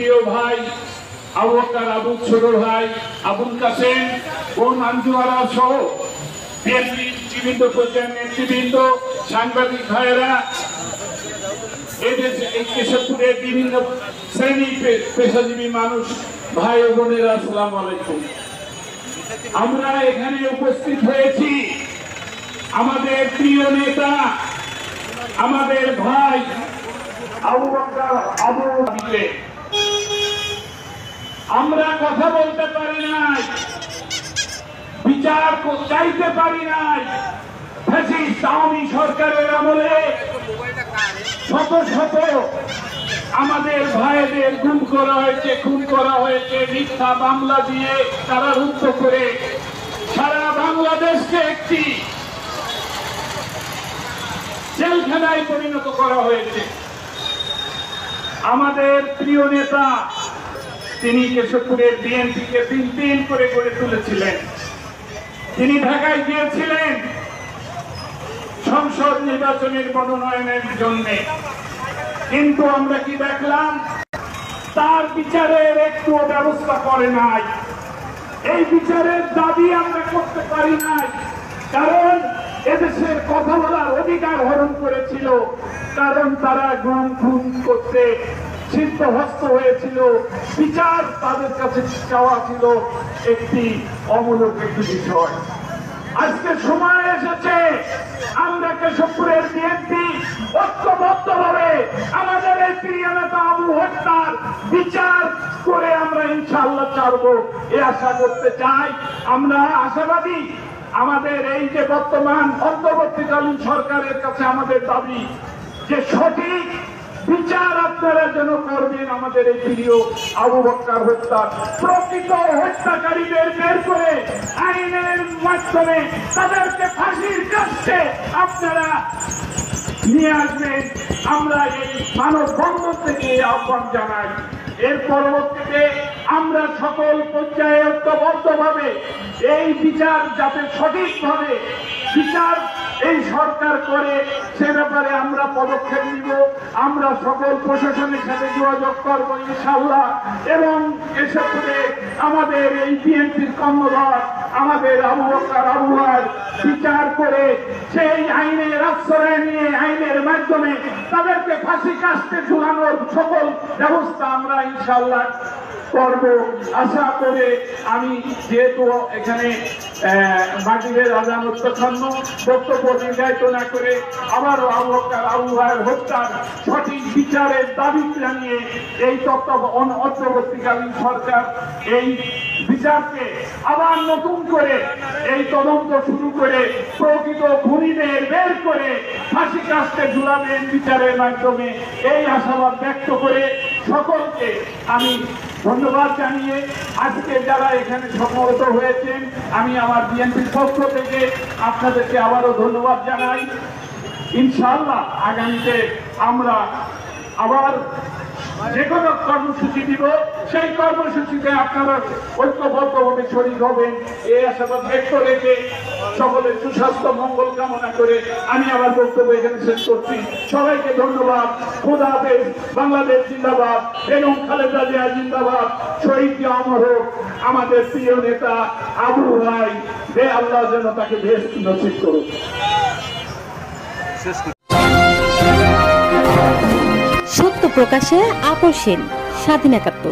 প্রিয় ভাই আবু বকর আবু ছোট ভাই আবুল কাসেম ও মঞ্জুয়ারা সহ বিএনপির বিভিন্ন পর্যায়ের নেতৃবৃন্দ, সাংবাদিক ভাইয়েরা, এই কেশবপুরের বিভিন্ন শ্রেণী পেশাজীবী মানুষ, ভাই ও বোনেরা, আসসালামু আলাইকুম। আমরা এখানে উপস্থিত হয়েছি আমাদের প্রিয় নেতা, আমাদের ভাই আবু বকর আবু দিকে। আমরা কথা বলতে পারি নাই, বিচার চাইতে পারি নাই। ফ্যাসিস্ট আওয়ামী সরকারের আমলে শত শত আমাদের ভাইদের গুম করা হয়েছে, খুন করা হয়েছে, মিথ্যা মামলা দিয়ে কারারুদ্ধ করে সারা বাংলাদেশকে একটি জেলখানায় পরিণত করা হয়েছে। আমাদের প্রিয় নেতা, তিনি কেশবপুরের বিএনপিকে দিন করে গড়ে তুলেছিলেন। তিনি ঢাকায় গিয়েছিলেন সংসদ নির্বাচনের মনোনয়নের জন্য, কিন্তু আমরা কি দেখলাম? তার বিচারের একটু ব্যবস্থা করে নাই। এই বিচারের দাবি আমরা করতে পারি নাই, কারণ এদেশের কথা বলার অধিকার হরণ করেছিল, কারণ তারা গুম খুন করতে সিদ্ধহস্ত হয়েছিল। বিচার তাদের কাছে চাওয়া ছিল একটি অমূলক একটি বিষয়। আজকে সময় এসেছে আমরা কেশবপুরের বিএনপি ঐক্যবদ্ধভাবে আমাদের এই প্রিয় নেতা আবু হত্যার বিচার করে আমরা ইনশাআল্লাহ ছাড়বো, এ আশা করতে চাই। আমরা আশাবাদী আমাদের এই যে বর্তমান অন্তর্বর্তীকালীন সরকারের কাছে আমাদের দাবি যে সঠিক বিচার আপনারা যেন করবেন। আমাদের এই প্রিয় আবু বকর হত্যার প্রকৃত হত্যাকারীদের বের করে আইনের মাধ্যমে তাদেরকে ফাঁসির কাছে আপনারা নিয়ে আসবেন। আমরা এই মানববন্ধন থেকে আহ্বান জানাই। এর পরবর্তীতে আমরা সকল পর্যায়ে ঐক্যবদ্ধভাবে এই বিচার যাতে সঠিকভাবে বিচার এই সরকার করে সে ব্যাপারে আমরা পদক্ষেপ নিব। আমরা সকল প্রশাসনের সাথে যোগাযোগ করব ইনশাআল্লাহ, এবং এসব করে আমাদের এই বিএনপির কর্মধর আমাদের আবু বকর আবুর বিচার করে সেই আইনের আশ্রয় নিয়ে আইনের মাধ্যমে তাদেরকে ফাঁসি কাস্তে ঝুলানোর সকল ব্যবস্থা আমরা ইনশাআল্লাহ করব আশা করে। আমি যেহেতু এখানে মাগরিবের আযান উত্তন্ন বক্তব্য দীর্ঘায়িত না করে আবারও আবু বকর আবু ভাইয়ের হত্যার সঠিক বিচারের দাবি জানিয়ে এই অন্তর্বর্তীকালীন সরকার এই বিচারকে আবার নতুন করে এই তদন্ত শুরু করে প্রকৃত খুনিদের বের করে ফাঁসি কাস্তে ঝুলাবেন বিচারের মাধ্যমে, এই আশাবাদ ব্যক্ত করে সকলকে আমি ধন্যবাদ জানিয়ে আজকে যারা এখানে সমবেত হয়েছেন আমি আমার বিএনপির পক্ষ থেকে আপনাদেরকে আবারও ধন্যবাদ জানাই। ইনশাআল্লাহ আগামীতে আমরা আবার যে কোনো কর্মসূচি দিব, সেই কর্মসূচিতে আপনারা ঐক্যবদ্ধভাবে শরীক হবেন, এই আশাবাদ ব্যক্ত রেখে সকলের সুস্বাস্থ্য মঙ্গল কামনা করে আমি আমার বক্তব্য এখানে শেষ করছি। সবাইকে ধন্যবাদ। খোদা হাফেজ। বাংলাদেশ জিন্দাবাদ। বেগম খালেদা জিয়া জিন্দাবাদ। শহীদ অমর হোক আমাদের প্রিয় নেতা আবু ভাই। আল্লাহ যেন তাকে বেশ নসিব করুক। সত্য প্রকাশে আপসীন স্বাধীন ৭১।